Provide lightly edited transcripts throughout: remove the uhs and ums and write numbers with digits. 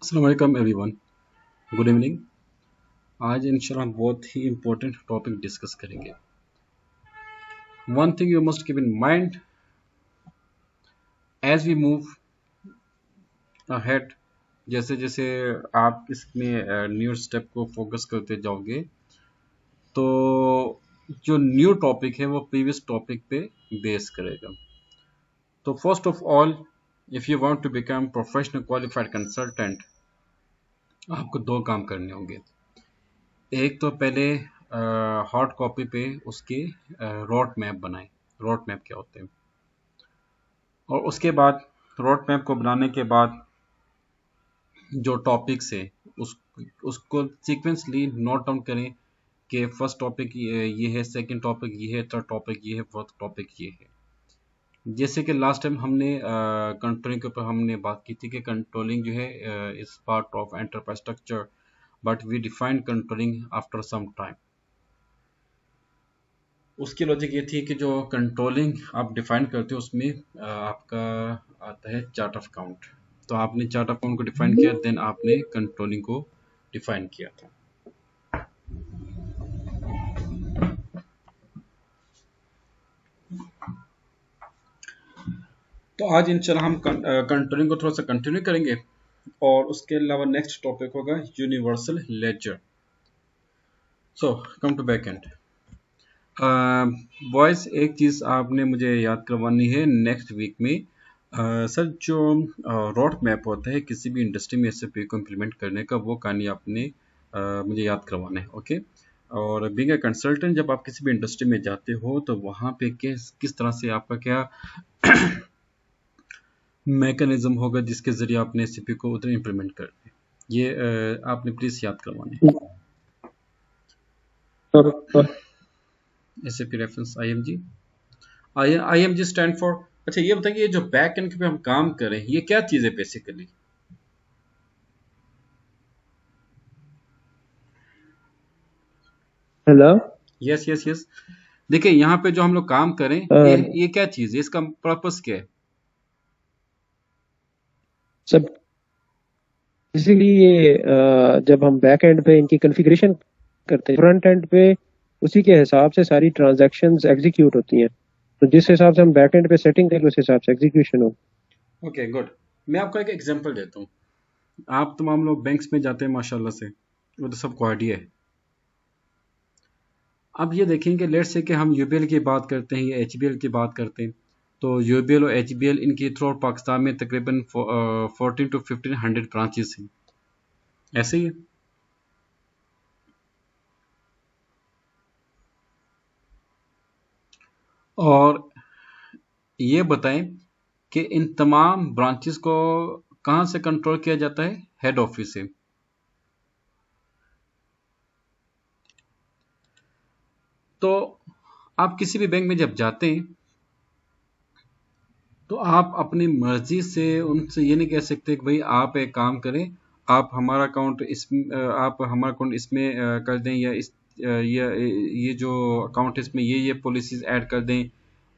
अस्सलाम वालेकुम everyone, good evening. आज इंशाल्लाह बहुत ही इम्पोर्टेंट टॉपिक डिस्कस करेंगे। One thing you must keep in mind as we move ahead, जैसे जैसे आप इसमें न्यू स्टेप को फोकस करते जाओगे तो जो न्यू टॉपिक है वो प्रीवियस टॉपिक पे बेस करेगा। तो first of all, if you want to become professional qualified consultant, आपको दो काम करने होंगे। एक तो पहले हार्ड कॉपी पे उसके रोड मैप बनाएं। रोड मैप क्या होते हैं, और उसके बाद रोड मैप को बनाने के बाद जो टॉपिक्स है उस उसको सीक्वेंसली नोट डाउन करें कि फर्स्ट टॉपिक ये है, सेकंड टॉपिक ये है, थर्ड टॉपिक ये है, फोर्थ टॉपिक ये है। जैसे कि लास्ट टाइम हमने कंट्रोलिंग के ऊपर हमने बात की थी कि कंट्रोलिंग जो है is part of enterprise structure, but we define controlling after some time. उसकी लॉजिक ये थी कि जो कंट्रोलिंग आप डिफाइन करते हो उसमें आपका आता है चार्ट ऑफ अकाउंट। तो आपने चार्ट ऑफ अकाउंट को डिफाइन किया, देन आपने कंट्रोलिंग को डिफाइन किया था। तो आज इंशाल्लाह हम कंट्रोलिंग को थोड़ा सा कंटिन्यू करेंगे, और उसके अलावा नेक्स्ट टॉपिक होगा universal ledger. So come to back end boys, एक चीज़ आपने मुझे याद करवानी है नेक्स्ट वीक में। सर, जो रोड मैप होता है किसी भी इंडस्ट्री में एसएपी को इम्प्लीमेंट करने का, वो कहानी आपने मुझे याद करवाना है, ओके। और बीइंग ए कंसल्टेंट, जब आप किसी भी इंडस्ट्री में जाते हो तो वहाँ पे किस तरह से आपका क्या मैकेनिज्म होगा जिसके ज़रिए आपने एसएपी को उधर इम्प्लीमेंट कर दिया, ये आपने प्लीज़ याद करवाना है। SAP reference IMG. IMG stand for, अच्छा ये बताइए, ये जो बैक एंड पे हम काम कर रहे हैं ये क्या चीज़ है basically? Hello. Yes yes yes, देखिए यहाँ पे जो हम लोग काम करें ये क्या चीज़ है, इसका पर्पस क्या है? सब बेसिकली ये जब हम बैक एंड पे इनकी कॉन्फ़िगरेशन करते हैं, फ्रंट एंड पे उसी के हिसाब से सारी ट्रांजैक्शंस एग्जीक्यूट होती हैं। तो जिस हिसाब से हम बैक एंड पे सेटिंग करें उस हिसाब से एग्जीक्यूशन हो। Okay good. मैं आपको एक एग्जांपल देता हूँ। आप तमाम लोग बैंक्स में जाते हैं माशाल्लाह से, वो तो सबको आइडिया है। अब ये देखेंगे, लेट्स से कि हम यूबीएल की बात करते हैं या एचबीएल की बात करते हैं, तो यूबीएल और एचबीएल इनकी थ्रू आउट पाकिस्तान में तकरीबन 14 to 1500 ब्रांचेस हैं, ऐसे ही है। और ये बताएं कि इन तमाम ब्रांचेस को कहाँ से कंट्रोल किया जाता है? हेड ऑफिस से। तो आप किसी भी बैंक में जब जाते हैं तो आप अपनी मर्जी से उनसे ये नहीं कह सकते कि भाई आप एक काम करें, आप हमारा अकाउंट इसमें कर दें, या ये जो अकाउंट इसमें ये पॉलिसीज ऐड कर दें,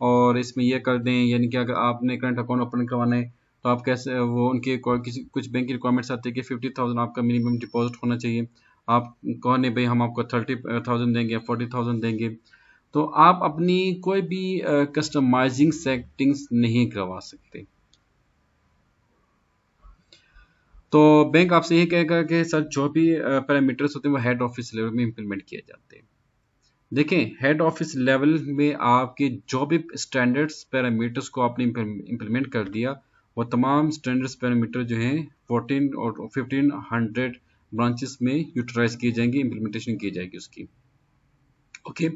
और इसमें ये कर दें। यानी कि अगर आपने करंट अकाउंट ओपन करवाना है तो आप कैसे, वो उनके किसी कुछ बैंक की रिक्वायरमेंट्स आती है कि 50,000 आपका मिनिमम डिपॉजिट होना चाहिए। आप कहो नहीं भाई, हम आपको 30,000 देंगे या 40,000 देंगे। तो आप अपनी कोई भी कस्टमाइजिंग सेटिंग्स नहीं करवा सकते। तो बैंक आपसे ये कहेगा कि सर जो भी पैरामीटर्स होते हैं वो हेड ऑफिस लेवल में इंप्लीमेंट किए जाते हैं। देखें, हेड ऑफिस लेवल में आपके जो भी स्टैंडर्ड्स पैरामीटर्स को आपने इंप्लीमेंट कर दिया, वो तमाम स्टैंडर्ड्स पैरामीटर जो हैं 14 और 1500 ब्रांचेस में यूटिलाइज की जाएंगी, इंप्लीमेंटेशन की जाएगी उसकी, ओके।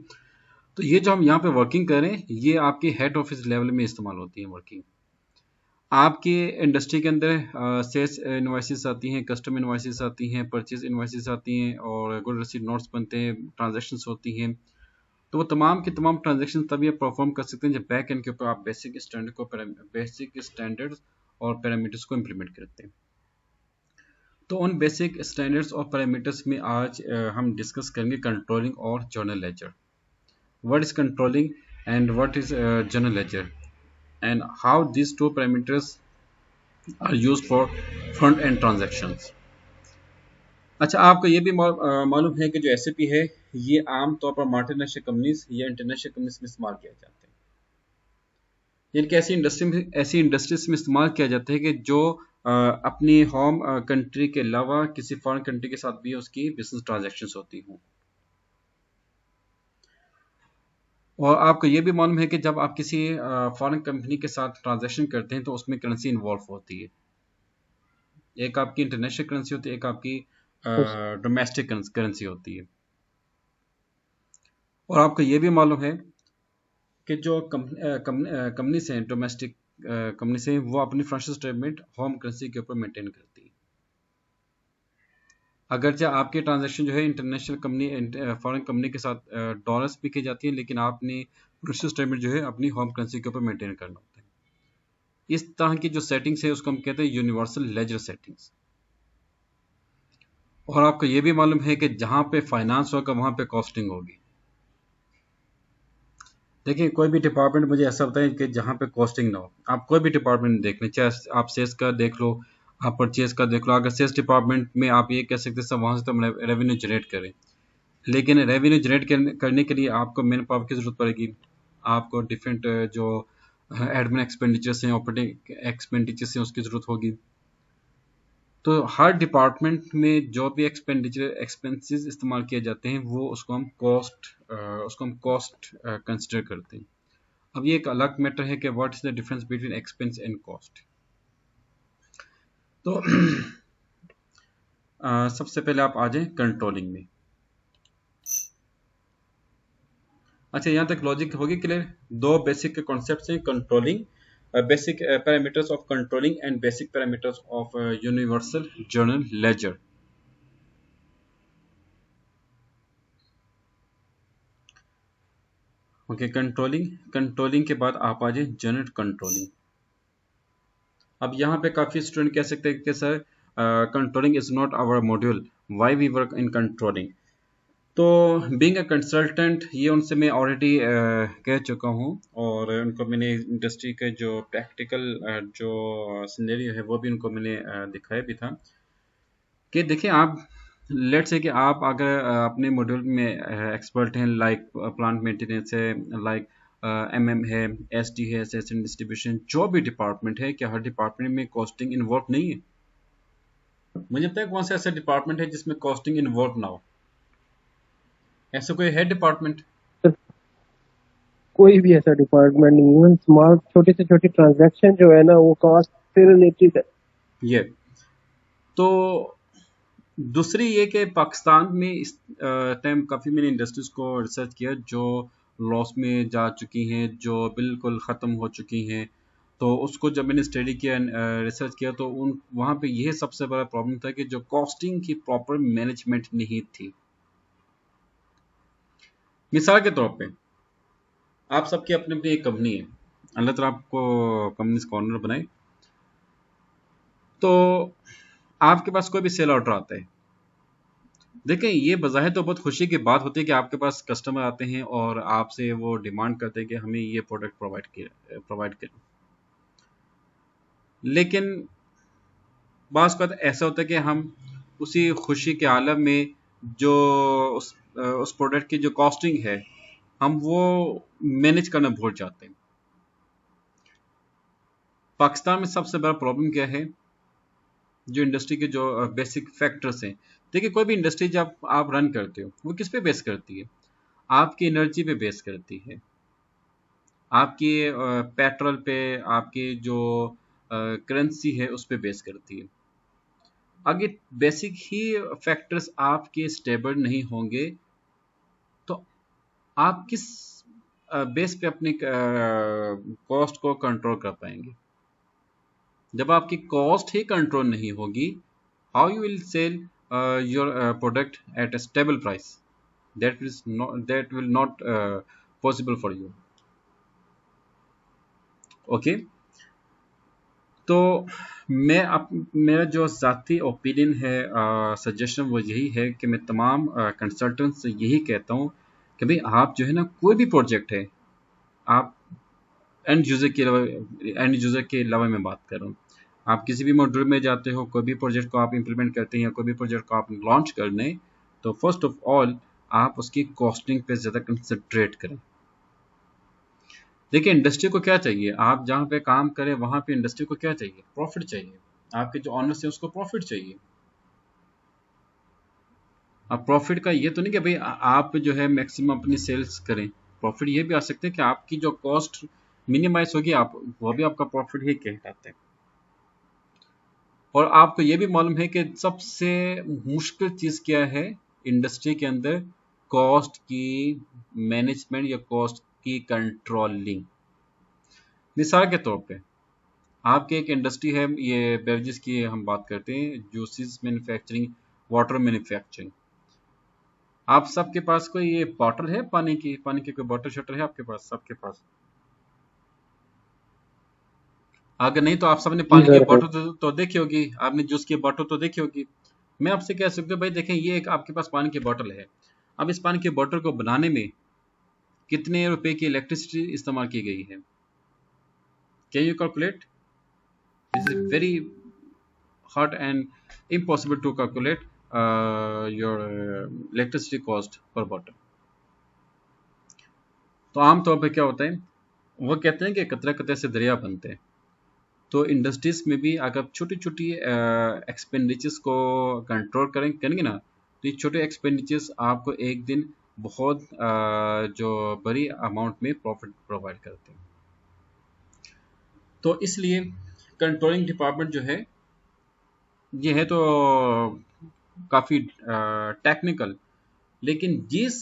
तो ये जो हम यहाँ पे वर्किंग करें, ये आपके हेड ऑफिस लेवल में इस्तेमाल होती है वर्किंग। आपके इंडस्ट्री के अंदर सेल्स इनवॉइसेस आती हैं, कस्टम इनवॉइसेस आती हैं, परचेज इनवॉइसेस आती हैं, और गुड रसीद नोट्स बनते हैं, ट्रांजैक्शंस होती हैं। तो वो तमाम की तमाम ट्रांजैक्शन तभी आप परफॉर्म कर सकते हैं जब बैक एंड के ऊपर आप बेसिक स्टैंडर्ड्स और पैरामीटर्स को इम्प्लीमेंट करते हैं। तो उन बेसिक स्टैंडर्ड्स और पैरामीटर्स में आज हम डिस्कस करेंगे कंट्रोलिंग और journal ledger. What is controlling and what is journal ledger, and how these two parameters are used for front end transactions. अच्छा, आपको ये भी मालूम है कि जो SAP है, ये आम तौर पर मल्टीनेशनल कंपनीज या इंटरनेशनल कंपनीज में इस्तेमाल किया जाता है। यानी कि ऐसी इंडस्ट्रीज में इस्तेमाल किया जाता है कि जो अपनी होम कंट्री के अलावा किसी फॉरेन कंट्री के साथ भी उसकी बिजनेस ट्रांजैक्शंस होती हों। और आपको ये भी मालूम है कि जब आप किसी फॉरेन कंपनी के साथ ट्रांजैक्शन करते हैं तो उसमें करेंसी इन्वॉल्व होती है। एक आपकी इंटरनेशनल करेंसी होती है, एक आपकी डोमेस्टिक करेंसी होती है। और आपको ये भी मालूम है कि जो कंपनी से डोमेस्टिक कंपनी से वो अपनी फाइनेंशियल स्टेटमेंट होम करेंसी के ऊपर मेंटेन करती है। अगरचे आपकी ट्रांजैक्शन जो है इंटरनेशनल कंपनी फॉरेन कंपनी के साथ डॉलर्स भी की जाती है, लेकिन आपने फाइनेंशियल स्टेटमेंट जो है अपनी होम करेंसी के ऊपर मेंटेन करना होता है। इस तरह की जो सेटिंग्स है उसको हम कहते हैं यूनिवर्सल लेजर सेटिंग्स। और आपको ये भी मालूम है कि जहां पे फाइनेंस होगा वहां पे कॉस्टिंग होगी। देखिए, कोई भी डिपार्टमेंट मुझे ऐसा बताए कि जहाँ पे कॉस्टिंग ना हो। आप कोई भी डिपार्टमेंट देख लें, चाहे आप सेल्स का देख लो, आप परचेज का देख लो। अगर सेल्स डिपार्टमेंट में आप ये कह सकते हैं सब वहाँ से तो हम रेवेन्यू जनरेट करें, लेकिन रेवेन्यू जनरेट करने के लिए आपको मैन पावर की जरूरत पड़ेगी। आपको डिफरेंट जो एडमिन एक्सपेंडिचर्स हैं, ऑपरेटिंग एक्सपेंडिचर्स हैं, उसकी जरूरत होगी। तो हर डिपार्टमेंट में जो भी एक्सपेंसेस इस्तेमाल किए जाते हैं वो उसको हम कॉस्ट कंसिडर करते हैं। अब ये एक अलग मैटर है कि what is the difference between expense and cost. तो सबसे पहले आप आ जाएं कंट्रोलिंग में। अच्छा, यहाँ तक लॉजिक होगी क्लियर। दो बेसिक कॉन्सेप्ट्स हैं controlling, basic parameters of controlling and basic parameters of universal journal ledger. Okay, controlling के बाद आप आ जाए जर्नल कंट्रोलिंग। अब यहाँ पे काफ़ी स्टूडेंट कह सकते हैं कि sir controlling is not our module, why we work in controlling. तो बीइंग अ कंसल्टेंट, ये उनसे मैं ऑलरेडी कह चुका हूँ, और उनको मैंने इंडस्ट्री के जो प्रैक्टिकल जो सिनेरियो है वो भी उनको मैंने दिखाया भी था कि देखिए, आप लेट्स से कि आप अगर अपने मॉड्यूल में एक्सपर्ट हैं, लाइक प्लांट मेंटेनेंस है, लाइक MM है, SD है, सेल्स एंड डिस्ट्रीब्यूशन, जो भी डिपार्टमेंट है, क्या हर डिपार्टमेंट में कॉस्टिंग इन्वॉल्व नहीं है? मुझे पता है कौन सा ऐसा डिपार्टमेंट है जिसमें कॉस्टिंग इन्वॉल्व ना हो। ऐसा कोई है डिपार्टमेंट? सर, कोई भी ऐसा डिपार्टमेंट नहीं, इवन स्मॉल छोटी से छोटी ट्रांजैक्शन जो है ना वो कॉस्ट से रिलेटेड है। ये तो दूसरी ये कि पाकिस्तान में इस टाइम काफ़ी मैंने इंडस्ट्रीज को रिसर्च किया जो लॉस में जा चुकी हैं, जो बिल्कुल ख़त्म हो चुकी हैं। तो उसको जब मैंने स्टडी किया, रिसर्च किया, तो उन वहाँ पे यह सबसे बड़ा प्रॉब्लम था कि जो कॉस्टिंग की प्रॉपर मैनेजमेंट नहीं थी। मिसाल के तौर पे आप सबकी अपनी अपनी एक कंपनी है, अल्लाह ताला आपको कंपनीज कॉर्नर बनाए, तो आपके पास कोई भी सेल ऑर्डर आता है। देखें, ये बज़ाहिर तो बहुत खुशी की बात होती है कि आपके पास कस्टमर आते हैं और आपसे वो डिमांड करते हैं कि हमें ये प्रोडक्ट प्रोवाइड करें। लेकिन बाज़ वक़्त ऐसा होता है कि हम उसी खुशी के आलम में जो उस प्रोडक्ट की जो कॉस्टिंग है, हम वो मैनेज करना भूल जाते हैं। पाकिस्तान में सबसे बड़ा प्रॉब्लम क्या है? जो इंडस्ट्री के जो बेसिक फैक्टर्स हैं। देखिए, कोई भी इंडस्ट्री जब आप रन करते हो वो किस पे बेस करती है? आपकी एनर्जी पे बेस करती है, आपकी पेट्रोल पे, आपकी जो करेंसी है उस पे बेस करती है। अगर बेसिक ही फैक्टर्स आपके स्टेबल नहीं होंगे तो आप किस बेस पे अपने कॉस्ट को कंट्रोल कर पाएंगे? जब आपकी कॉस्ट ही कंट्रोल नहीं होगी, how you will sell your product at a stable price? That will not possible for you. Okay, तो मेरा जो ज़ाती ओपिनियन है, सजेशन वो यही है कि मैं तमाम कंसल्टेंट से यही कहता हूँ कि भाई आप जो है ना, कोई भी प्रोजेक्ट है, आप एंड यूज़र के अलावा मैं बात कर रहा हूँ, आप किसी भी मॉड्यूल में जाते हो, कोई भी प्रोजेक्ट को आप इम्प्लीमेंट करते हैं या कोई भी प्रोजेक्ट को आप लॉन्च करने, तो फर्स्ट ऑफ ऑल आप उसकी कॉस्टिंग पे ज़्यादा कंसंट्रेट करें। देखिए इंडस्ट्री को क्या चाहिए, आप जहाँ पे काम करें वहाँ पे इंडस्ट्री को क्या चाहिए, प्रॉफिट चाहिए। आपके जो ऑनर्स है उसको प्रॉफिट चाहिए। अब प्रॉफिट का ये तो नहीं कि भाई आप जो है मैक्सिमम अपनी सेल्स करें। प्रॉफिट ये भी आ सकते हैं कि आपकी जो कॉस्ट मिनिमाइज होगी, आप वो भी आपका प्रॉफिट ही कहलाता है। और आपको ये भी मालूम है कि सबसे मुश्किल चीज़ क्या है इंडस्ट्री के अंदर, कॉस्ट की मैनेजमेंट या कॉस्ट की कंट्रोलिंग। मिसाल के तौर पे आपकी एक इंडस्ट्री है, ये बेवरेजेस की हम बात करते हैं, जूसेस मैन्युफैक्चरिंग, वाटर मैन्युफैक्चरिंग। आप सबके पास कोई ये बॉटल है पानी की कोई बॉटल शॉटल है आपके पास, सबके पास? अगर नहीं तो आप सबने जी पानी की सर है। बॉटल तो देखी होगी, आपने जूस की बॉटल तो देखी होगी। मैं आपसे कह सकता हूँ भाई देखें, ये एक आपके पास पानी की बॉटल है। अब इस पानी की बॉटल को बनाने में कितने रुपए की इलेक्ट्रिसिटी इस्तेमाल की गई है? Can you calculate? This is very hard and impossible to calculate your electricity cost per bottle. तो आमतौर पे क्या होता है, वो कहते हैं कि कतरा कतरे से दरिया बनते हैं। तो इंडस्ट्रीज में भी अगर छोटी छोटी एक्सपेंडिचर्स को कंट्रोल करेंगे ना, तो ये छोटे एक्सपेंडिचर्स आपको एक दिन बहुत जो बड़ी अमाउंट में प्रॉफिट प्रोवाइड करते हैं। तो इसलिए कंट्रोलिंग डिपार्टमेंट जो है ये है तो काफ़ी टेक्निकल, लेकिन जिस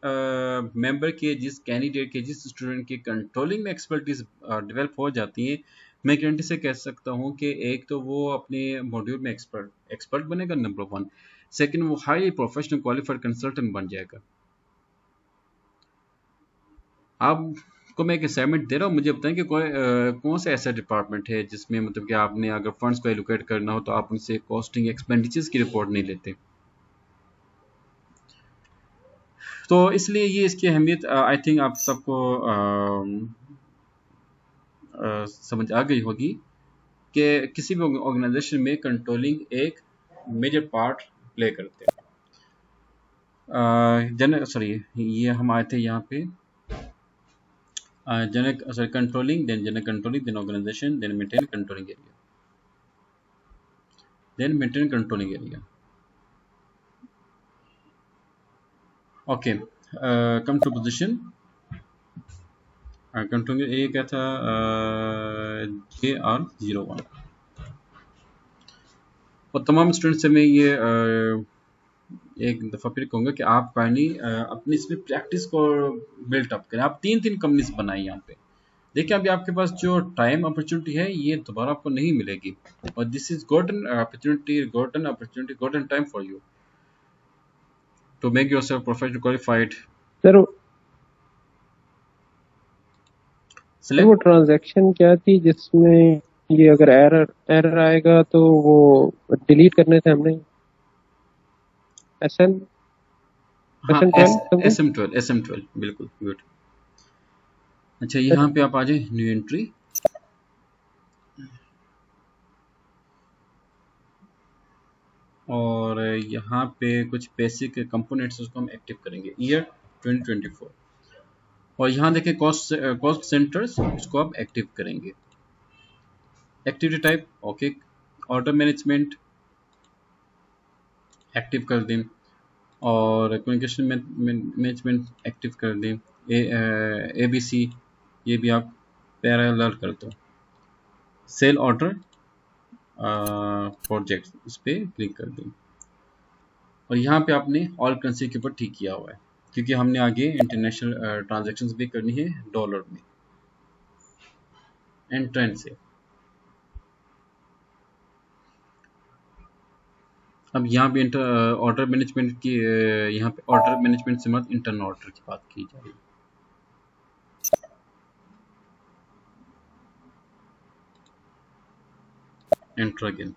मेंबर के, जिस कैंडिडेट के, जिस स्टूडेंट की कंट्रोलिंग में एक्सपर्टीज डेवलप हो जाती है, मैं गारंटी से कह सकता हूँ कि एक तो वो अपने मॉड्यूल में एक्सपर्ट एक्सपर्ट बनेगा, नंबर वन। सेकंड, वो हाईली प्रोफेशनल क्वालिफाइड कंसल्टेंट बन जाएगा। आपको मैं एक असाइनमेंट दे रहा हूँ, मुझे बताएं कि कौन सा ऐसा डिपार्टमेंट है जिसमें मतलब कि आपने अगर फंड्स को एलोकेट करना हो तो आप उनसे कॉस्टिंग एक्सपेंडिचर्स की रिपोर्ट नहीं लेते। तो इसलिए ये इसकी अहमियत आई थिंक आप सबको समझ आ गई होगी कि किसी भी ऑर्गेनाइजेशन में कंट्रोलिंग एक मेजर पार्ट प्ले करते हैं। जनरल सॉरी, ये हम आए थे यहाँ पे general sorry controlling, then organization, then maintain controlling area, then maintain controlling area. Okay, come to position. Controlling area क्या था? JR01। और तमाम स्टूडेंट से मैं ये एक दफ़ा फिर कहूँगा कि आप काइंडली अपनी इसमें प्रैक्टिस को बिल्ट अप करें। आप 3 कंपनीज बनाएं यहाँ पे। देखिए अभी आपके पास जो टाइम अपॉर्चुनिटी है ये दोबारा आपको नहीं मिलेगी, और this is golden opportunity, golden time for you to make yourself professional qualified. Sir sir वो सेलेक्ट ट्रांजैक्शन क्या थी जिसमें ये अगर एरर एरर आएगा तो वो डिलीट करने थे हमने? SN हाँ, SN12 समथिंग। SM12 बिल्कुल गुड। अच्छा यहाँ पे आप आ जाए न्यू एंट्री, और यहाँ पे कुछ बेसिक कंपोनेंट्स उसको हम एक्टिव करेंगे, ईयर 2024। और यहाँ देखें कॉस्ट सेंटर्स, इसको आप एक्टिव करेंगे। Activity type okay, order management active कर दें, और कम्युनिकेशन मैनेजमेंट एक्टिव कर दें। ABC ये भी आप पैरेलल कर दो। सेल ऑर्डर प्रोजेक्ट इस पर क्लिक कर दें, और यहाँ पे आपने ऑल करेंसी के ऊपर ठीक किया हुआ है, क्योंकि हमने आगे इंटरनेशनल ट्रांजैक्शंस भी करनी है डॉलर में एंड ट्रेंड से। अब यहाँ पे ऑर्डर मैनेजमेंट की यहाँ पे ऑर्डर मैनेजमेंट से मत इंटरनल ऑर्डर की बात की जा रही है। Enter again.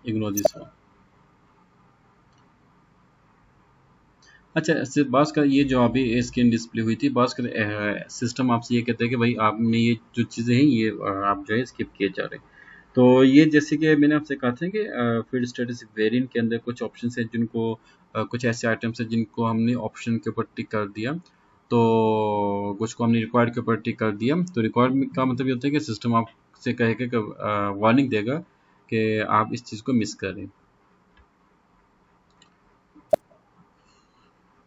Ignore this one. अच्छा, ऐसे बात कर, ये जो अभी स्क्रीन डिस्प्ले हुई थी, बात कर सिस्टम आपसे ये कहता है कि भाई आपने ये जो चीज़ें हैं ये आप जो है स्किप किए जा रहे हैं। तो ये जैसे कि मैंने आपसे कहा था कि फील्ड स्टेटस वेरिएंट के अंदर कुछ ऑप्शन है जिनको कुछ ऐसे आइटम्स हैं जिनको हमने ऑप्शन के ऊपर टिक कर दिया, तो कुछ को हमने रिक्वायर्ड के ऊपर टिक कर दिया। तो रिक्वायर्ड का मतलब ये होता है कि सिस्टम आपसे कहेगा कि वार्निंग देगा कि आप इस चीज़ को मिस कर रहे हैं।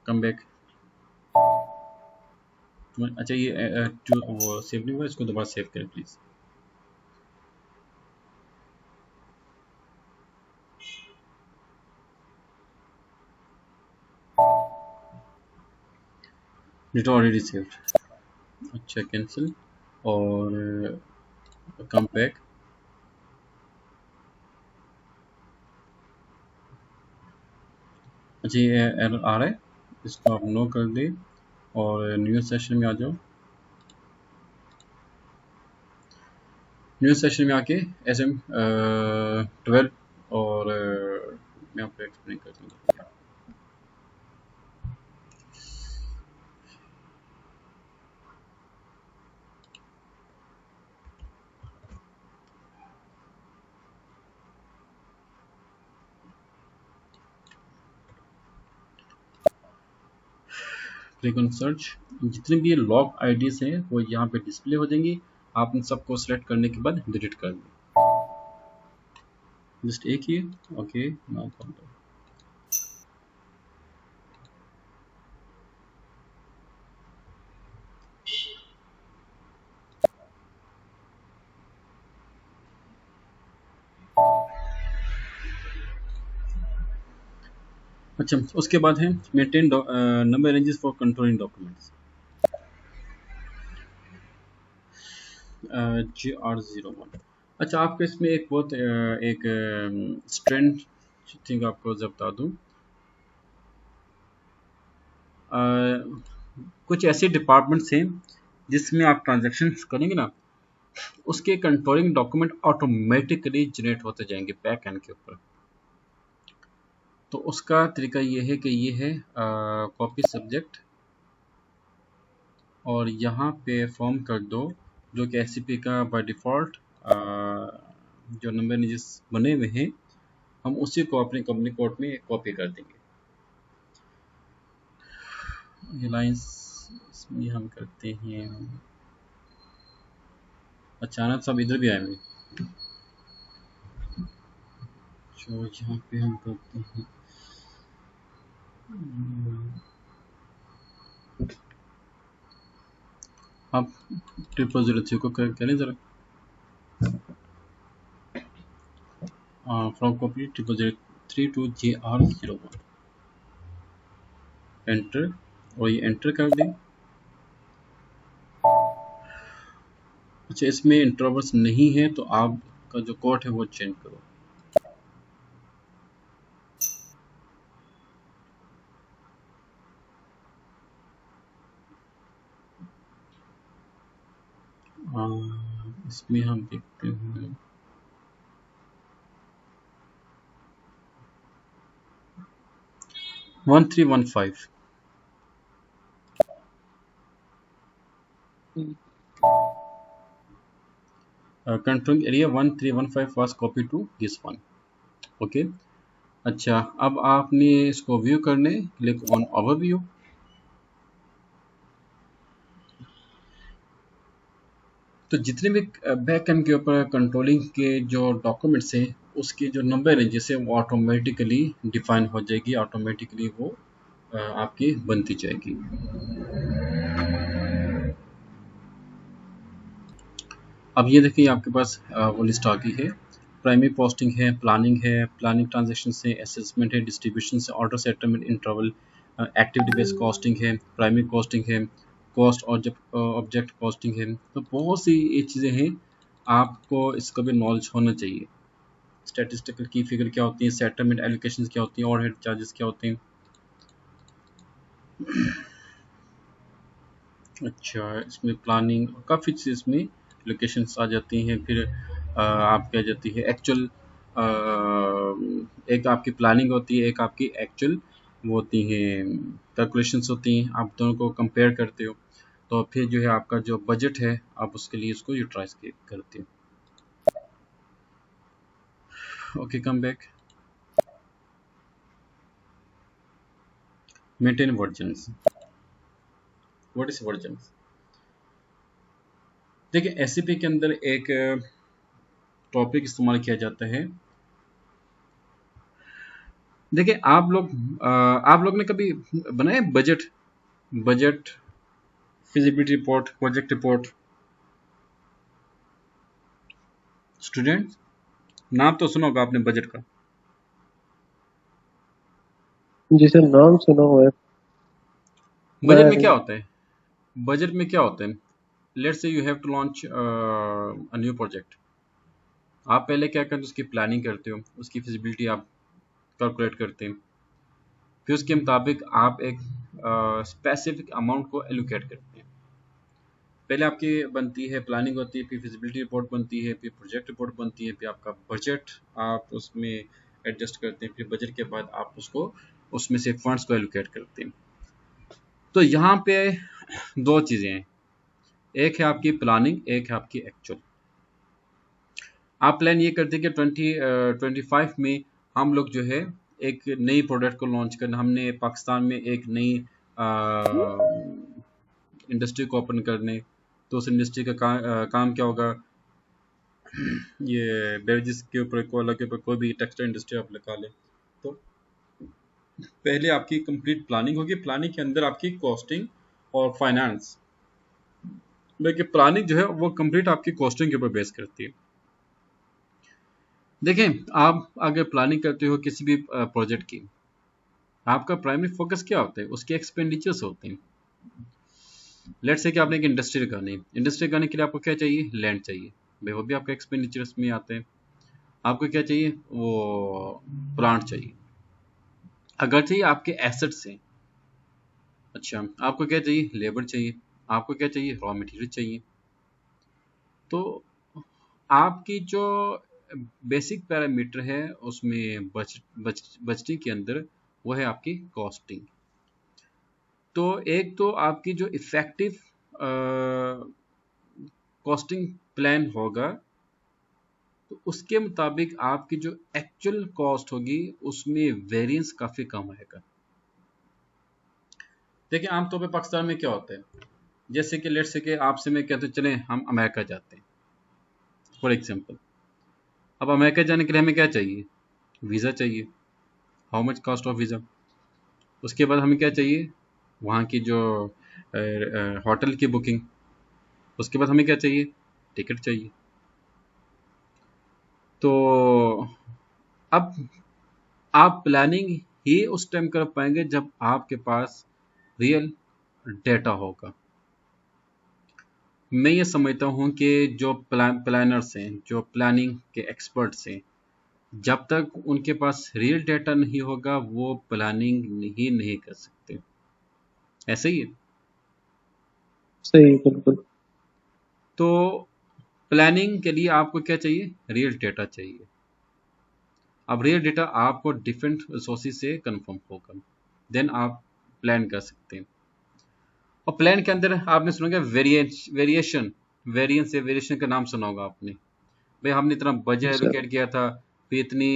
Come back. अच्छा, ये जो वो सेव नहीं हुआ, इसको दोबारा सेव करें प्लीज़। It already saved. अच्छा, कैंसिल और कम बैक। अच्छा, ये एरर आ रहा है, इसको आप नो कर दें और न्यू सेशन में आ जाओ। न्यू सेशन में आके एस एम 12 और मैं आपको एक्सप्लेन कर दूँगा। Click on search. जितने भी लॉग आईडीज हैं वो यहाँ पे डिस्प्ले हो जाएंगी। आप इन सबको सेलेक्ट करने के बाद डिलीट कर दें। जस्ट एक ही। Okay, no problem. अच्छा, उसके बाद है maintain number ranges for controlling documents. GR01। अच्छा, आपको इसमें एक बहुत एक स्ट्रेंड थिंग आपको जब बता दूँ। कुछ ऐसे डिपार्टमेंट्स हैं जिसमें आप ट्रांजैक्शंस करेंगे ना, उसके कंट्रोलिंग डॉक्यूमेंट ऑटोमेटिकली जनरेट होते जाएंगे बैक एंड के ऊपर। तो उसका तरीका ये है कि ये है कॉपी सब्जेक्ट और यहाँ पे फॉर्म कर दो जो कि एससीपी का बाय डिफ़ॉल्ट जो नंबर रेंजेस बने हुए हैं, हम उसी को अपने कंपनी कोड में कॉपी कर देंगे। ये लाइंस इसमें हम करते हैं। अचानक सब इधर भी आए हुए, जो यहाँ पे हम करते हैं। आप 0003 को करें ज़रा। From copy 0003 to JR01, enter. और ये एंटर कर दें। अच्छा, इसमें इंट्रोवर्स नहीं है तो आपका जो कोड है वो चेंज करो। इसमें हम देखते हैं 1315 controlling area 1315 was copy to this one. Okay. अच्छा, अब आपने इसको व्यू करने, क्लिक ऑन ओवरव्यू। तो जितने भी बैक एंड के ऊपर कंट्रोलिंग के जो डॉक्यूमेंट्स हैं उसके जो नंबर है जैसे वो ऑटोमेटिकली डिफाइन हो जाएगी, ऑटोमेटिकली वो आपकी बनती जाएगी। अब ये देखिए आपके पास वो लिस्ट आ गई है। प्राइमरी पोस्टिंग है, प्लानिंग है, प्लानिंग ट्रांजेक्शन है, असेसमेंट है, डिस्ट्रीब्यूशन है, order settlement, interval, activity based costing है, प्राइमरी कॉस्टिंग है, कॉस्ट और जब ऑब्जेक्ट कॉस्टिंग है। तो बहुत सी ये चीज़ें हैं, आपको इसका भी नॉलेज होना चाहिए। स्टैटिस्टिकल की फिगर क्या होती है, सेटलमेंट एलोकेशन क्या होती है, ओवरहेड चार्जेस क्या होते हैं। अच्छा, इसमें प्लानिंग काफ़ी चीज़ इसमें लोकेशंस आ जाती हैं। फिर आपकी आ जाती है एक्चुअल, एक आपकी प्लानिंग होती है, एक आपकी एक्चुअल वो होती हैं, कैलकुलेशंस होती हैं, आप दोनों को कंपेयर करते हो, तो फिर जो है आपका जो बजट है आप उसके लिए उसको यूटिलाइज करते हो। Okay, come back. Maintain versions. What is versions? देखिए एससीपी के अंदर एक टॉपिक इस्तेमाल किया जाता है। देखिए आप लोग ने कभी बनाया budget, budget feasibility report, project report? Student, नाम तो सुना होगा आपने बजट का। जी सर, नाम सुना हुआ है, बजट बनाया में क्या नहीं। होता है? बजट में क्या होता है? Let's say you have to launch a new project. आप पहले क्या करते हो, उसकी प्लानिंग करते हो, उसकी फिजिबिलिटी आप कैलकुलेट करते हैं, फिर उसके मुताबिक आप एक स्पेसिफिक अमाउंट को एलोकेट करते हैं। पहले आपकी बनती है प्लानिंग होती है, फिर फिजिबिलिटी रिपोर्ट बनती है, फिर प्रोजेक्ट रिपोर्ट बनती है, फिर आपका बजट आप उसमें एडजस्ट करते हैं, फिर बजट के बाद आप उसको उसमें से फंड्स को एलोकेट करते हैं। तो यहाँ पे दो चीज़ें हैं, एक है आपकी प्लानिंग, एक है आपकी एक्चुअल। आप प्लान ये करते हैं कि 2025 में हम लोग जो है एक नई प्रोडक्ट को लॉन्च करना, हमने पाकिस्तान में एक नई इंडस्ट्री को ओपन करने। तो उस इंडस्ट्री का काम क्या होगा, ये बेवरेजेस के ऊपर, कोला के ऊपर, कोई भी टेक्सटाइल इंडस्ट्री आप लगा लें। तो पहले आपकी कंप्लीट प्लानिंग होगी, प्लानिंग के अंदर आपकी कॉस्टिंग और फाइनेंस। देखिए प्लानिंग जो है वो कंप्लीट आपकी कॉस्टिंग के ऊपर बेस करती है। देखें आप अगर प्लानिंग करते हो किसी भी प्रोजेक्ट की, आपका प्राइमरी फोकस क्या होता है, उसके एक्सपेंडिचर्स होते हैं। लेट्स से कि आपने एक इंडस्ट्री लगानी है, इंडस्ट्री लगाने के लिए आपको क्या चाहिए, लैंड चाहिए, भाई वो भी आपका एक्सपेंडिचर्स में आते हैं। आपको क्या चाहिए, वो प्लांट चाहिए, अगर चाहिए आपके एसेट्स हैं। अच्छा, आपको क्या चाहिए, लेबर चाहिए, आपको क्या चाहिए, रॉ मटेरियल चाहिए। तो आपकी जो बेसिक पैरामीटर है उसमें बजटिंग के अंदर, वो है आपकी कॉस्टिंग। तो एक तो आपकी जो इफेक्टिव कॉस्टिंग प्लान होगा, तो उसके मुताबिक आपकी जो एक्चुअल कॉस्ट होगी उसमें वेरिएंस काफ़ी कम आएगा। देखिए आमतौर पे पाकिस्तान में क्या होता है, जैसे कि लेट्स से कि आपसे मैं कहते चलें हम अमेरिका जाते हैं फॉर एग्जांपल। अब अमेरिका जाने के लिए हमें क्या चाहिए, वीज़ा चाहिए। How much cost of visa. उसके बाद हमें क्या चाहिए, वहाँ की जो होटल की बुकिंग। उसके बाद हमें क्या चाहिए, टिकट चाहिए। तो अब आप प्लानिंग ही उस टाइम कर पाएंगे जब आपके पास रियल डेटा होगा। मैं ये समझता हूँ कि जो प्लानर्स हैं, जो प्लानिंग के एक्सपर्ट्स हैं, जब तक उनके पास रियल डेटा नहीं होगा वो प्लानिंग नहीं कर सकते। ऐसे ही है। सही, बिल्कुल। तो प्लानिंग के लिए आपको क्या चाहिए, रियल डेटा चाहिए। अब रियल डेटा आपको डिफरेंट सोर्सेज से कंफर्म होगा, देन आप प्लान कर सकते हैं। और प्लान के अंदर आपने सुना होगा वेरिएशन, वेरिएंस या वेरिएशन का नाम सुना होगा आपने। भाई हमने इतना बजट जी सर। एलोकेट किया था, फिर इतनी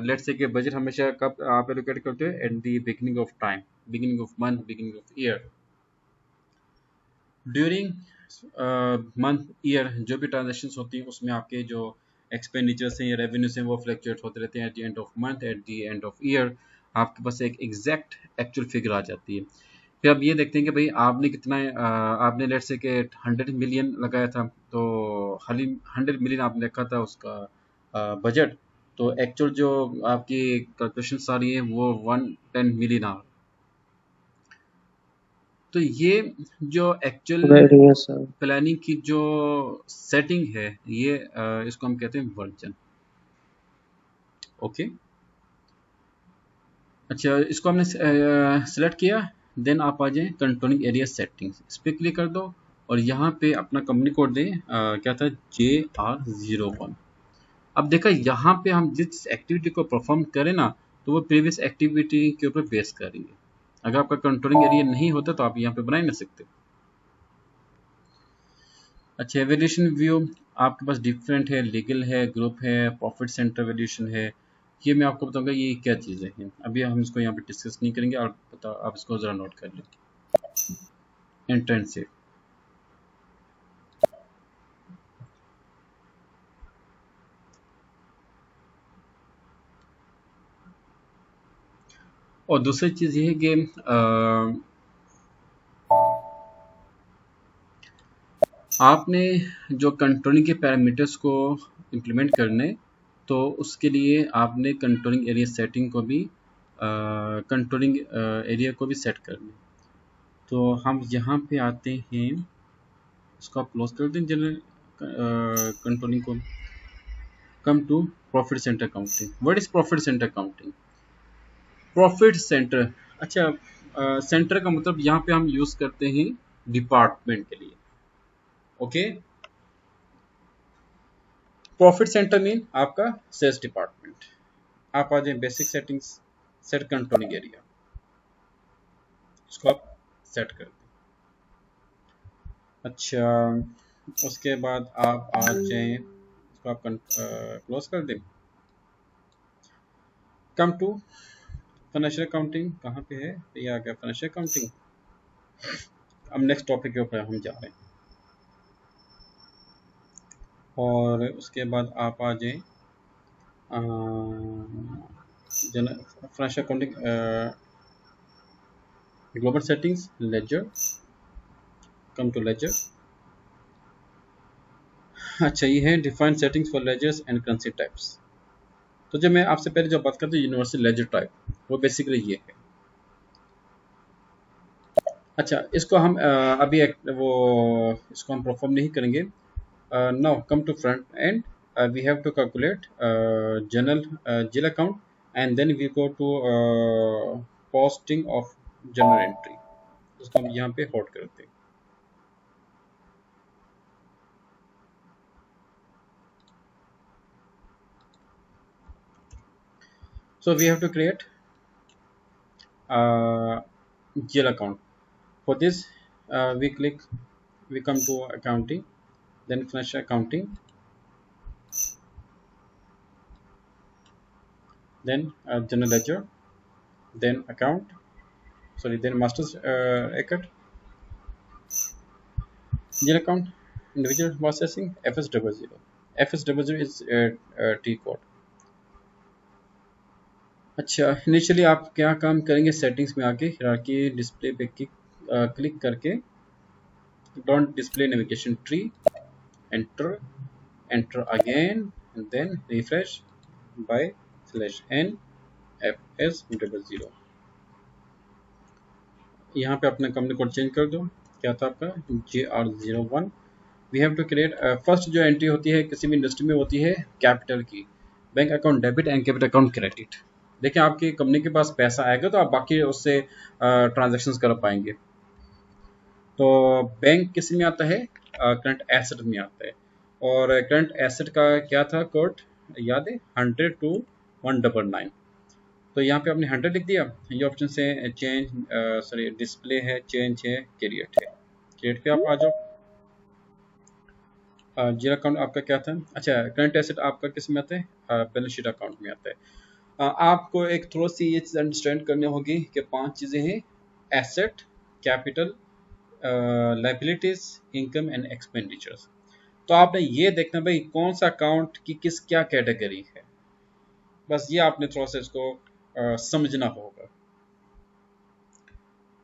लेट्स से कि बजट हमेशा कब आप एलोकेट करते हो, at the beginning of time, beginning of month, beginning of year. During month year जो भी ट्रांजेक्शन होती हैं उसमें आपके जो एक्सपेंडिचर्स हैं या रेवेन्यूज हैं वो फ्लक्चुएट होते रहते हैं। At the end of month, at the end of year आपके पास एक एग्जैक्ट एक्चुअल फिगर आ जाती है। फिर आप ये देखते हैं कि भाई आपने कितना आपने लेट्स से कि 100 मिलियन लगाया था, तो 100 मिलियन आपने रखा था उसका बजट, तो एक्चुअल जो आपकी कैलकुलेशन आ रही है वो 110 मिलियन आ। तो ये जो एक्चुअल वेरिएंस, हाँ। प्लानिंग की जो सेटिंग है, ये इसको हम कहते हैं वर्जन। ओके, अच्छा इसको हमने सेलेक्ट किया, देन आप आ जाएं कंट्रोलिंग एरिया सेटिंग्स, इस पर क्लिक कर दो और यहाँ पे अपना कंपनी कोड दें, क्या था, JR01। अब देखा यहाँ पे हम जिस एक्टिविटी को परफॉर्म करें ना, तो वो प्रीवियस एक्टिविटी के ऊपर बेस कर रही है। अगर आपका कंट्रोलिंग एरिया नहीं होता तो आप यहाँ पे बना ही नहीं सकते। अच्छा, वैल्यूएशन व्यू आपके पास डिफरेंट है, लीगल है, ग्रुप है, प्रॉफिट सेंटर वैल्यूएशन है। ये मैं आपको बताऊंगा ये क्या चीज़ें हैं। अभी हम इसको यहाँ पे डिस्कस नहीं करेंगे, आप बताओ, आप इसको ज़रा नोट कर लें। इंटेंसिव, और दूसरी चीज़ ये है कि आपने जो कंट्रोलिंग के पैरामीटर्स को इम्प्लीमेंट करने, तो उसके लिए आपने कंट्रोलिंग एरिया सेटिंग को भी कंट्रोलिंग एरिया को भी सेट करना। तो हम यहाँ पे आते हैं, इसको आप क्लोज कर दें जनरल कंट्रोलिंग को। Come to profit center counting. What is profit center counting? Profit center, अच्छा, सेंटर का मतलब यहाँ पे हम यूज करते हैं डिपार्टमेंट के लिए। ओके, प्रॉफिट सेंटर मीन आपका सेल्स डिपार्टमेंट। आप आ जाए basic settings, set controlling area, इसको आप सेट कर दें। अच्छा, उसके बाद आप आ जाए, इसको आप क्लोज कर दें। कम टू फाइनेंशियल अकाउंटिंग, कहाँ पे है ये? आ गया फाइनेंशियल अकाउंटिंग। अब नेक्स्ट टॉपिक के ऊपर हम जा रहे हैं, और उसके बाद आप आ जाए financial accounting, global settings, ledger, come to ledger. अच्छा, ये है define settings for ledgers and currency types. तो जब मैं आपसे पहले जो बात करता हूँ यूनिवर्सल लेजर टाइप, वो बेसिकली ये है। अच्छा, इसको हम अभी वो इसको हम परफॉर्म नहीं करेंगे। Now come to front end, we have to calculate general GL account, and then we go to posting of general entry। उसको हम यहाँ पे होल्ड करते हैं। So we have to create GL account. For this, we come to accounting, then financial accounting, then general ledger, then account, sorry, then master's account, GL account, individual processing, FS00. FS00 is T code। अच्छा, initially आप क्या काम करेंगे, settings में आके hierarchy display पे click करके don't display navigation tree, enter, enter again, and then refresh by /n FS00। यहाँ पे अपना कंपनी कोड चेंज कर दो। क्या था आपका? JR01। We have to create, first जो एंट्री होती है किसी भी इंडस्ट्री में होती है कैपिटल की, bank account debit and capital account credit. देखिए, आपकी कंपनी के पास पैसा आएगा तो आप बाकी उससे ट्रांजैक्शंस कर पाएंगे। तो बैंक किस में आता है? करंट एसेट में आता है। और करंट एसेट का क्या था कोड, याद है? 100 to 199। तो यहाँ पे आपने 100 लिख दिया। ये ऑप्शन से चेंज, सॉरी, डिस्प्ले है, चेंज है, क्रिएट है। क्रिएट पे आप आ जाओ। जीरो अकाउंट आपका क्या था? अच्छा, करंट एसेट आपका किस में आता है? बैलेंस शीट अकाउंट में आता है। आपको एक थोड़ी सी ये चीज़ अंडरस्टैंड करनी होगी कि 5 चीज़ें हैं: asset, capital, liabilities, income and expenditures. तो आपने ये देखना भाई कौन सा अकाउंट की किस क्या कैटेगरी है, बस ये आपने थोड़ा सा इसको समझना होगा।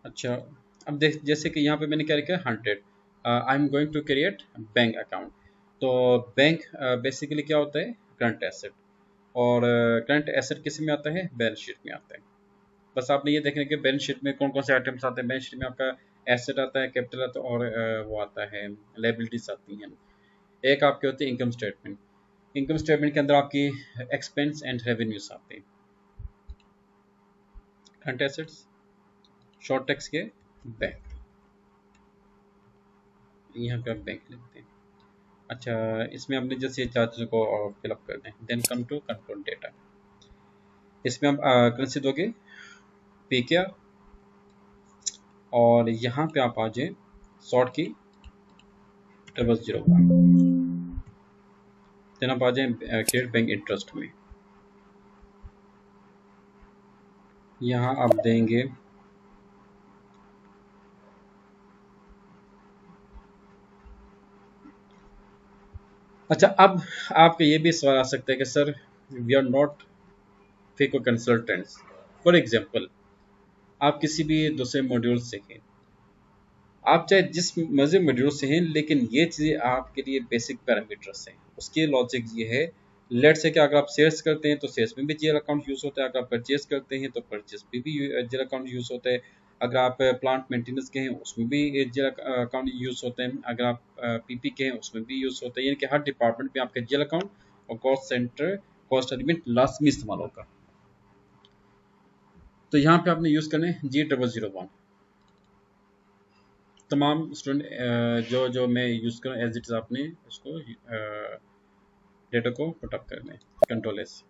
अच्छा, अब देख, जैसे कि यहाँ पे मैंने क्या लिखा है, 100। I am going to create bank account. तो बैंक बेसिकली क्या होता है? Current asset. और करंट एसेट किस में आता है? बैलेंस शीट में आता है। बस आपने ये देखना कि बैलेंस शीट में कौन कौन से आइटम्स आते हैं। बैलेंस शीट में आपका एसेट आता है, कैपिटल आता है, और वो आता है लायबिलिटीज आती हैं। एक आपके होती है इनकम स्टेटमेंट। इनकम स्टेटमेंट के अंदर आपकी एक्सपेंस एंड रेवेन्यूज आते हैं। करंट एसेट्स, शॉर्ट टेक्स के बैंक, यहाँ पे आप बैंक लिखते हैं। अच्छा, इसमें हमने जैसे चार चीज़ों को फिलअप कर दें। Then come to control data. इसमें आप करेंसी दोगे पे किया, और यहाँ पे आप आ जाए शॉर्ट की 0001, देन आप आ जाए क्रेडिट बैंक इंटरेस्ट में। यहाँ आप देंगे अच्छा। अब आपका ये भी सवाल आ सकता है कि sir we are not FICO consultants. For example आप किसी भी दूसरे मॉड्यूल सीखें, आप चाहे जिस मर्जी मॉड्यूल से हैं, लेकिन ये चीज़ें आपके लिए बेसिक पैरामीटर्स हैं। उसके लॉजिक ये है, लेट से कि अगर आप सेल्स करते हैं तो सेल्स में भी जीएल अकाउंट यूज़ होता है, अगर आप परचेज करते हैं तो परचेज में भी जीएल अकाउंट यूज़ होता है, अगर आप प्लांट मेंटेनेंस के हैं उसमें भी जीएल अकाउंट यूज़ होते हैं, अगर आप पीपी के हैं उसमें भी यूज़ होता है। यानी कि हर डिपार्टमेंट में आपका जीएल अकाउंट और cost centre cost element last में इस्तेमाल होगा। तो यहाँ पे आपने यूज़ करना है G001। तमाम स्टूडेंट जो जो मैं यूज़ करूँ एज इट इज़ आपने उसको डेटा को पुटअप करना है, control S.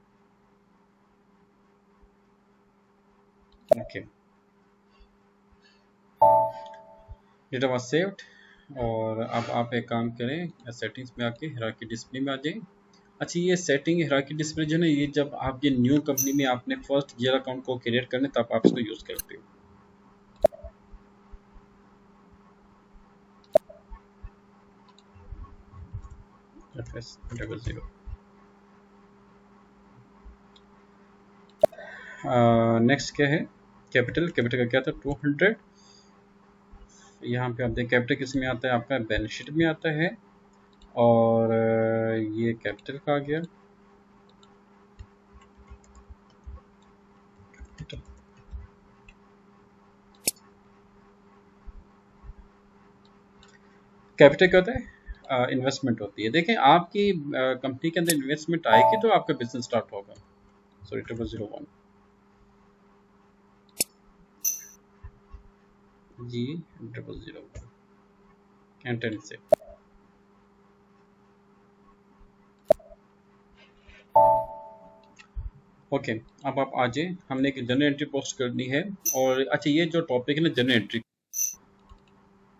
Okay, data was saved. और अब आप एक काम करें, सेटिंग्स में आके हिरार्की डिस्प्ले में आ जाए। अच्छा, ये सेटिंग हिरार्की डिस्प्ले जो है ना, ये जब आपके न्यू कंपनी में आपने फर्स्ट जीआर अकाउंट को क्रिएट करने तब आप इसको यूज़ करते हो। FS00। नेक्स्ट क्या है, कैपिटल। कैपिटल का क्या था 200। यहाँ पे आप देखें कैपिटल किस में आता है, आपका बैलेंस शीट में आता है। और ये कैपिटल का आ गया। कैपिटल क्या होता है, इन्वेस्टमेंट होती है। देखें आपकी कंपनी के अंदर इन्वेस्टमेंट आएगी तो आपका बिजनेस स्टार्ट होगा। सॉरी 0001 G001 एंटर से। ओके, अब आप आ जाए, हमने एक जनरल एंट्री पोस्ट करनी है। और अच्छा, ये जो टॉपिक है ना जनरल एंट्री,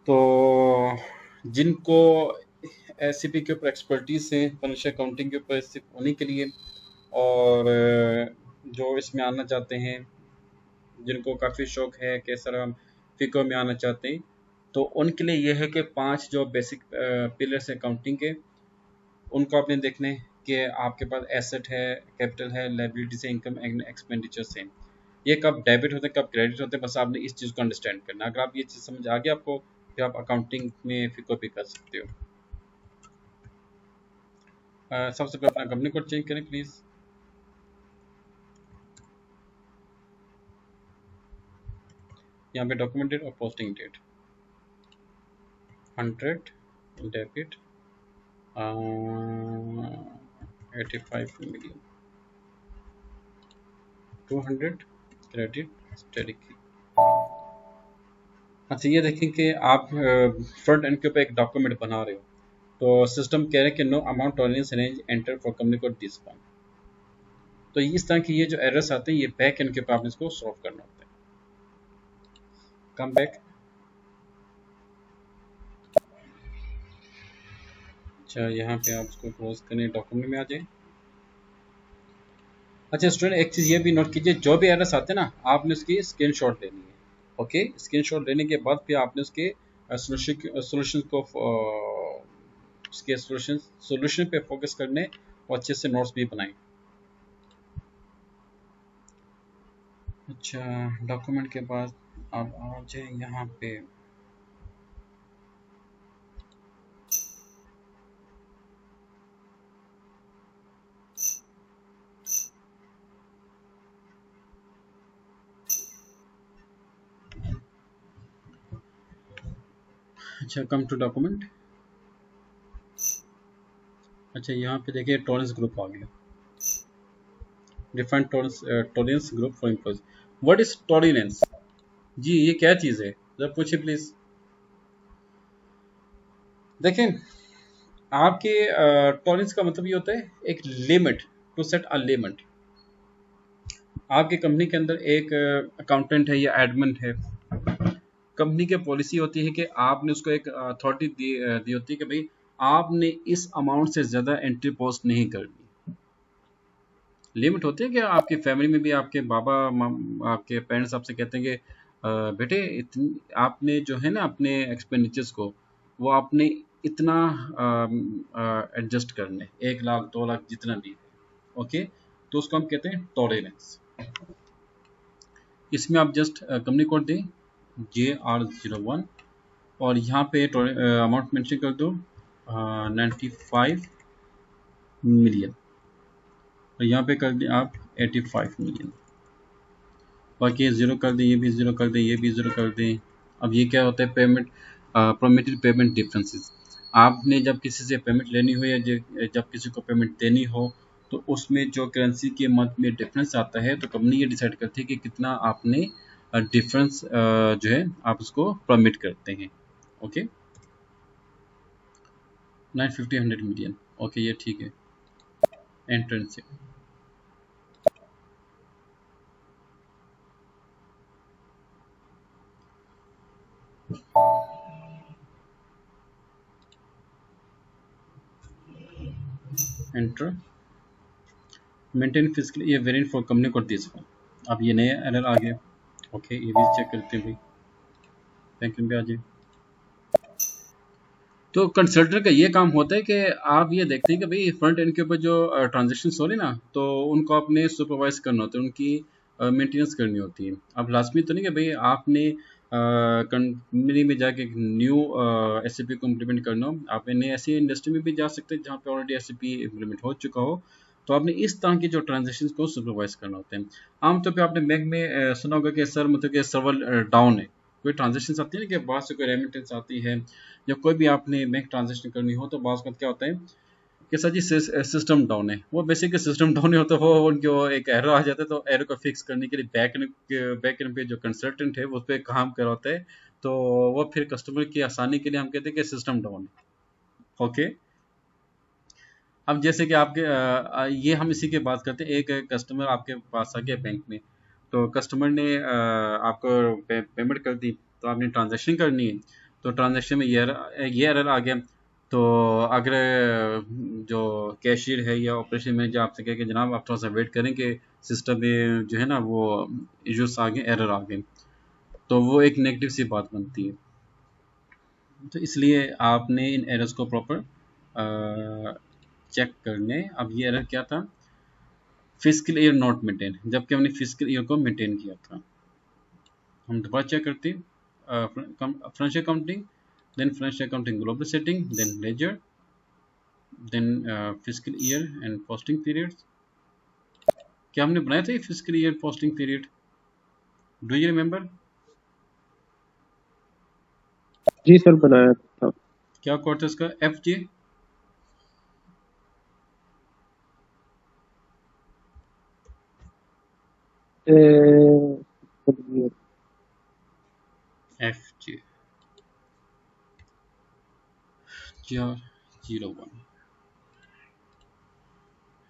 तो जिनको एससीपी के ऊपर एक्सपर्टीज है, फाइनेंशियल अकाउंटिंग के ऊपर, सिर्फ उन्हीं के लिए। और जो इसमें आना चाहते हैं, जिनको काफ़ी शौक है कि सर हम फिको में आना चाहते हैं, तो उनके लिए यह है कि 5 जो बेसिक पिलर्स हैं अकाउंटिंग के, उनको आपने देखने हैं कि आपके पास एसेट है, कैपिटल है, लायबिलिटीज है, इनकम एंड एक्सपेंडिचर्स हैं। ये कब डेबिट होते हैं कब क्रेडिट होते हैं, बस आपने इस चीज़ को अंडरस्टैंड करना। अगर आप ये चीज़ समझ आ गई आपको, फिर आप अकाउंटिंग में फिको भी कर सकते हो। सबसे पहले अपना कंपनी कोड चेंज करें प्लीज़। यहाँ पे डॉक्यूमेंट डेट और posting date 100 debit 85 million 200 credit study की। अच्छा, ये देखें कि आप फ्रंट एंड के ऊपर एक डॉक्यूमेंट बना रहे हो, तो सिस्टम कह रहे हैं कि no amount tolerance range enter for company code this one. तो इस तरह की ये जो एरर्स आते हैं, ये बैक एंड के ऊपर आपने इसको सॉल्व करना होता है। Come back. अच्छा, यहाँ पे आप इसको क्लोज करें, डॉक्यूमेंट में आ जाए। अच्छा स्टूडेंट, एक चीज़ ये भी नोट कीजिए, जो भी एरर्स आते हैं ना, आपने उसकी स्क्रीनशॉट लेनी है। ओके, स्क्रीनशॉट लेने के बाद फिर आपने उसके सोल्यूशन को उसके सोल्यूशन पे फोकस करने और अच्छे से नोट्स भी बनाएं। अच्छा, डॉक्यूमेंट के बाद आप आ जाए यहाँ पे। अच्छा, कम टू डॉक्यूमेंट। अच्छा, यहाँ पे देखिए टॉलरेंस ग्रुप आ गया, defined tolerance group for employees. What is tolerance? जी, ये क्या चीज़ है, जरा पूछिए प्लीज़। देखें, आपके टॉलरेंस का मतलब ये होता है एक limit, to set a limit. आपकी कंपनी के अंदर एक अकाउंटेंट है या एडमिन है, कंपनी की पॉलिसी होती है कि आपने उसको एक अथॉरिटी दी होती है कि भाई आपने इस अमाउंट से ज़्यादा एंट्री पोस्ट नहीं करनी। लिमिट होती है कि आपकी फैमिली में भी आपके बाबा आपके पेरेंट्स आपसे कहते हैं कि बेटे इतनी आपने जो है ना अपने एक्सपेंडिचर्स को वो आपने इतना एडजस्ट करने, 1 लाख 2 लाख जितना भी है, ओके, तो उसको हम कहते हैं टॉलरेंस। इसमें आप जस्ट कंपनी कोड दें JR01 और यहाँ पे अमाउंट मेंशन कर दो 95 मिलियन और यहाँ पे कर दें आप 85 मिलियन। बाकी ये ज़ीरो कर दें, ये भी ज़ीरो कर दें, ये भी ज़ीरो कर दें। अब ये क्या होता है, पेमेंट परमिटेड पेमेंट डिफरेंसेस। आपने जब किसी से पेमेंट लेनी हो या जब किसी को पेमेंट देनी हो तो उसमें जो करेंसी के मद में डिफरेंस आता है तो कंपनी ये डिसाइड करती है कि कितना आपने डिफरेंस जो है आप उसको परमिट करते हैं। ओके, 950 100 मिलियन, ओके ये ठीक है। एंट्रेंस एंटर मेंटेन फिजिकल ये variant for company code this one. अब ये नया एरर आ गया। ओके, ये भी चेक करते हैं भाई, बैंक में भी आ जाए। तो कंसल्टेंट का ये काम होता है कि आप ये देखते हैं कि भाई फ्रंट एंड के ऊपर जो ट्रांजेक्शन हो रही ना तो उनको आपने सुपरवाइज करना होता है, उनकी मेंटेनेंस करनी होती है। अब लाजमी तो नहीं कि भाई आपने कंपनी में जाके एक न्यू एस को इम्प्लीमेंट करना हो। आपने ऐसी इंडस्ट्री में भी जा सकते हैं जहाँ पे ऑलरेडी एस इम्प्लीमेंट हो चुका हो, तो आपने इस तरह की जो ट्रांजेक्शन को सुपरवाइज करना होता है। आमतौर पर आपने बैंक में सुना होगा कि सर मतलब कि सर्वर डाउन है, कोई ट्रांजेक्शन आती है ना कि बाहर से कोई रेमिटेंस आती है या कोई भी आपने बैंक ट्रांजेक्शन करनी हो तो बाज़ क्या होता है कि सर जी सिस्टम डाउन है। वो बेसिकली सिस्टम डाउन ही होता है, वो उनको एक एरर आ जाता है तो एरर को फिक्स करने के लिए बैक एंड पे जो कंसल्टेंट है उस पर काम कराता है। तो वो फिर कस्टमर की आसानी के लिए हम कहते हैं कि सिस्टम डाउन है। ओके, अब जैसे कि आपके ये हम इसी की बात करते हैं। एक कस्टमर आपके पास आ गया बैंक में, तो कस्टमर ने आपको पेमेंट कर दी, तो आपने ट्रांजैक्शन करनी है, तो ट्रांजैक्शन में ये एरर आ गया। तो अगर जो कैशियर है या ऑपरेशन मैनेजर आपसे कहे कि जनाब आप थोड़ा सा वेट करें कि सिस्टम में जो है ना वो इश्यूज आ गए, एरर आ गए, तो वो एक नेगेटिव सी बात बनती है। तो इसलिए आपने इन एरर्स को प्रॉपर चेक करने। अब ये एरर क्या था, फिजिकल ईयर नॉट मेंटेन, जबकि हमने फिजिकल ईयर को मेंटेन किया था। हम दोबारा चेक करते हैं, financial accounting, then financial accounting global setting, then ledger, then physical year and posting periods. क्या हमने बनाया था ये physical year posting period, do you remember? जी सर, बनाया था। क्या कोड था इसका, FJ? FJ JR01,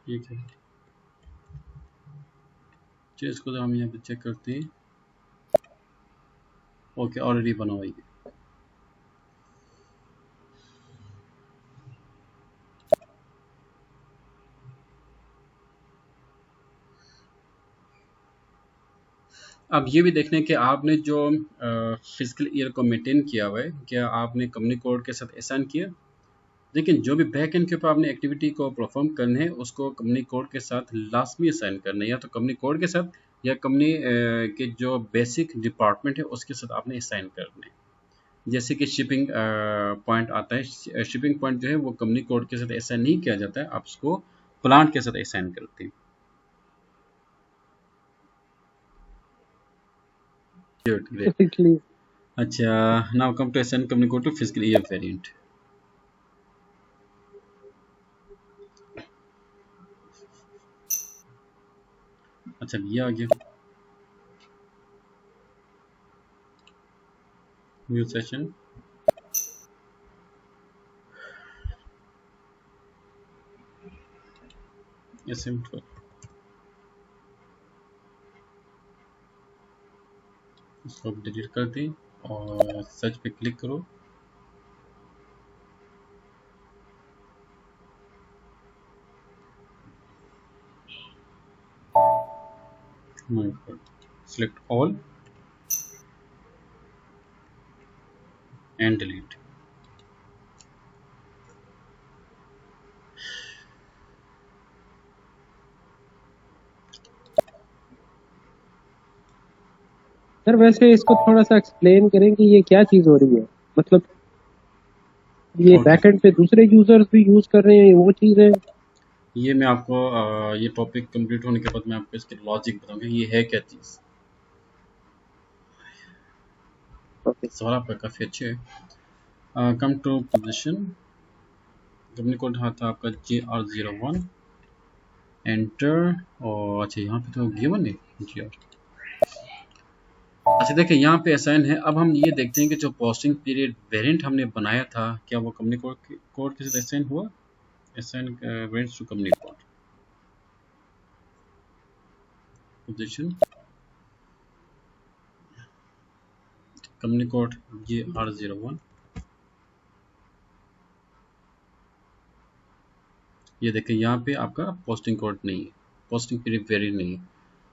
ठीक है। चलिए इसको तो हम यहाँ पे चेक करते हैं। ओके, ऑलरेडी बना हुआ है। अब ये भी देखने कि आपने जो फिजिकल ईयर को मेंटेन किया हुआ है क्या आपने कंपनी कोड के साथ असाइन किया। लेकिन जो भी बैक एंड के ऊपर आपने एक्टिविटी को परफॉर्म करना है उसको कंपनी कोड के साथ लाजमी असाइन करना है, या तो कंपनी कोड के साथ या कंपनी के जो बेसिक डिपार्टमेंट है उसके साथ आपने असाइन करना है। जैसे कि शिपिंग पॉइंट आता है, शिपिंग पॉइंट जो है वो कंपनी कोड के साथ असाइन नहीं किया जाता है, आप उसको प्लांट के साथ असाइन करते हैं। ग्रेट। बेसिकली अच्छा, now come to assign company code to physical year variant. अच्छा ये आ गया न्यू सेशन। सिंपल इसको डिलीट कर दें और सर्च पे क्लिक करो। Select all and delete। Sir वैसे इसको थोड़ा सा एक्सप्लेन करें कि ये क्या चीज हो रही है, मतलब ये ओके, बैकएंड पे दूसरे यूजर्स भी यूज कर रहे हैं, वो चीज है? ये मैं आपको ये टॉपिक कंप्लीट होने के बाद मैं आपको इसके लॉजिक बताऊंगा ये है क्या चीज़। ओके। सवाल आपका काफ़ी अच्छे है। Come to position, company code था आपका GR01, एंटर। और अच्छा यहाँ पे तो गिवन है GR। अच्छा देखिए यहाँ पे असाइन है। अब हम ये देखते हैं कि जो पोस्टिंग पीरियड वेरिएंट हमने बनाया था क्या वो कंपनी कोड के साथ असाइन हुआ। Assign variants to company code, position company code GR01। ये देखिए यहाँ पे आपका पोस्टिंग कोड नहीं है, पोस्टिंग पीरियड वेरिएंट नहीं है।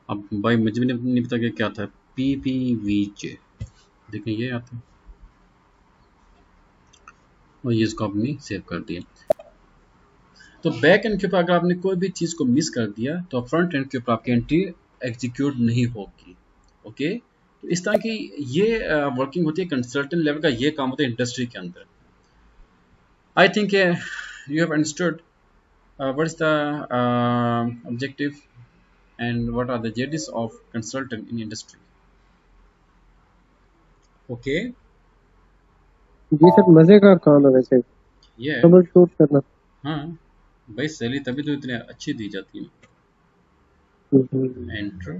अब भाई मुझे भी नहीं पता कि क्या था, PPVJ देखिए ये आता है और ये इसको आपने सेव कर दिया। तो बैक एंड के ऊपर अगर आपने कोई भी चीज़ को मिस कर दिया तो फ्रंट एंड के ऊपर आपकी एंट्री एग्जीक्यूट नहीं होगी। ओके, तो इस तरह की ये वर्किंग होती है। कंसल्टेंट लेवल का ये काम होता है इंडस्ट्री के अंदर। I think you have understood what is the objective and what are the duties of consultant in industry. Okay, जी सर, मजे का काम है वैसे, ये ट्रबल शूट करना। हाँ भाई, सैलरी तभी तो इतनी अच्छी दी जाती हम्म। है। एंटर।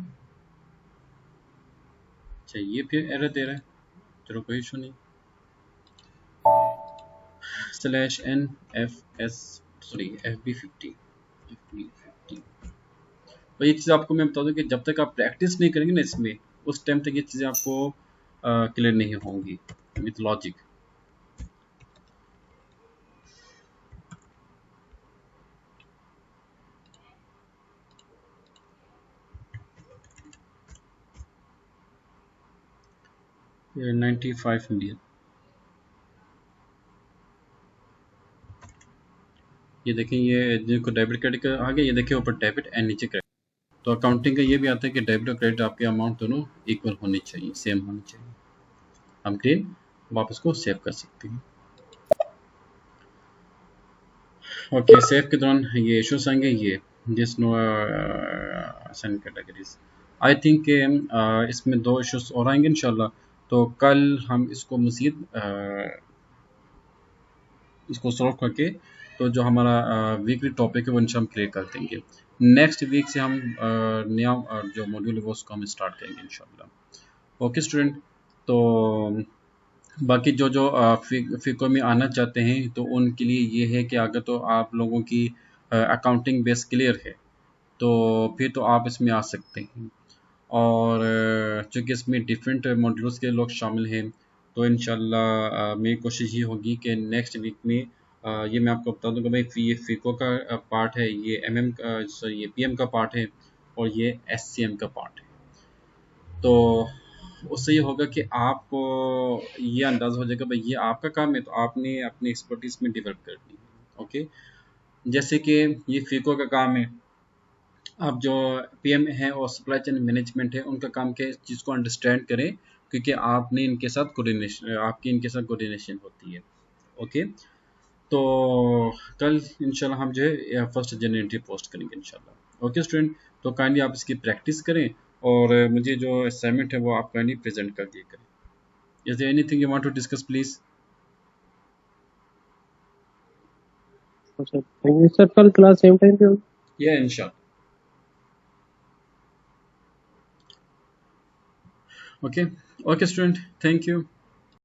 अच्छा ये फिर एरर दे रहा है, चलो कोई इशू नहीं। /NFS, sorry FB50, FB50। और एक चीज़ आपको मैं बता दूं कि जब तक आप प्रैक्टिस नहीं करेंगे ना इसमें, उस टाइम तक ये चीज़ें आपको क्लियर नहीं होंगी विथ लॉजिक। ये 95 इंडियन, ये देखें ये जिनको डेबिट क्रेडिट का आगे ये देखिए ऊपर डेबिट एंड नीचे क्रेडिट। तो अकाउंटिंग का ये भी आता है कि डेबिट और क्रेडिट आपके अमाउंट दोनों इक्वल होनी चाहिए, सेम होनी चाहिए। हम ग्रीन वापस को सेव कर सकते हैं। ओके, सेव के दौरान ये इश्यूज आएंगे, ये this no assign categories. I think इसमें 2 इश्यूज और आएंगे इंशाल्लाह। तो कल हम इसको मज़ीद इसको सॉल्व करके तो जो हमारा वीकली टॉपिक है वो इंशाल्लाह हम क्लियर कर देंगे। नेक्स्ट वीक से हम नया जो मॉड्यूल है वो उसको हम स्टार्ट करेंगे इंशाल्लाह। ओके स्टूडेंट, तो बाकी जो जो फ़िको में आना चाहते हैं तो उनके लिए ये है कि अगर तो आप लोगों की अकाउंटिंग बेस क्लियर है तो फिर तो आप इसमें आ सकते हैं। और चूँकि इसमें डिफरेंट मॉड्यूल्स के लोग शामिल हैं तो इंशाल्लाह मेरी कोशिश ये होगी कि नेक्स्ट वीक में ये मैं आपको बता दूं कि भाई ये फ़िको का पार्ट है, ये MM का सॉरी ये PM का पार्ट है और ये SCM का पार्ट है। तो उससे ये होगा कि आपको ये अंदाज़ा हो जाएगा भाई ये आपका काम है तो आपने अपनी एक्सपर्टीज़ में डेवलप करनी है। ओके, जैसे कि ये फ़िको का काम है, अब जो PM है और सप्लाई चेन मैनेजमेंट है उनका काम क्या है, इस चीज़ को अंडरस्टैंड करें क्योंकि आपने इनके साथ कोऑर्डिनेशन आपकी इनके साथ कोऑर्डिनेशन होती है। ओके, तो कल इंशाल्लाह हम जो है 1 जनवरी पोस्ट करेंगे इंशाल्लाह। ओके स्टूडेंट, तो काइंडली आप इसकी प्रैक्टिस करें और मुझे जो असाइनमेंट है वो आप काइंडली प्रेजेंट कर दिया करें। Is there anything you want to discuss please? अच्छा थैंक यू सर, कल क्लास सेम टाइम पे होगी? या इंशाल्लाह। Okay, okay student, thank you.